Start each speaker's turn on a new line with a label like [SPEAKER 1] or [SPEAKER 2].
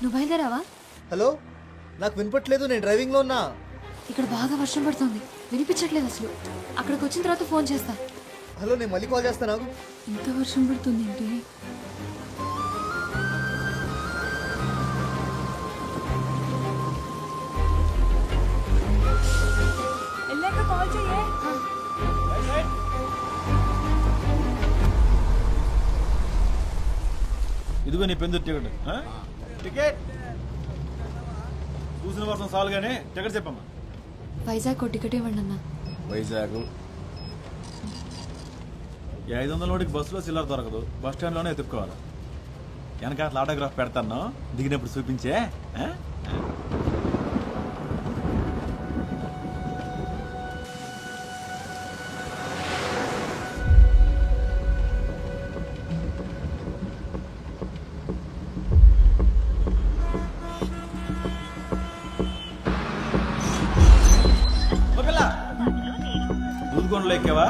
[SPEAKER 1] నువ్వు బయలుదేరావా?
[SPEAKER 2] హలో, నాకు వినపట్లేదు, నేను డ్రైవింగ్లో ఉన్నా.
[SPEAKER 1] ఇక్కడ బాగా వర్షం పడుతుంది, వినిపించట్లేదు అసలు. అక్కడికి వచ్చిన తర్వాత ఫోన్ చేస్తా.
[SPEAKER 2] హలో, నేను మళ్ళీ కాల్ చేస్తాను. నాకు
[SPEAKER 1] ఇంత వర్షం పడుతుంది ఏంటి?
[SPEAKER 3] ఇదిగో నీ పెందు టికెట్. టికెట్ చూసిన కోసం చాలు కానీ టికెట్ చెప్పమ్మా.
[SPEAKER 1] వైజాగ్ టికెట్ ఇవ్వండి అన్న.
[SPEAKER 3] వైజాగ్ 500 నోటికి బస్సులో చిల్లర దొరకదు, బస్ స్టాండ్లోనే ఎత్తుక్కోవాలి. వెనక అట్లా ఆటోగ్రాఫ్ పెడతాను, దిగినప్పుడు చూపించే. దూదుకొండలో ఎక్కావా?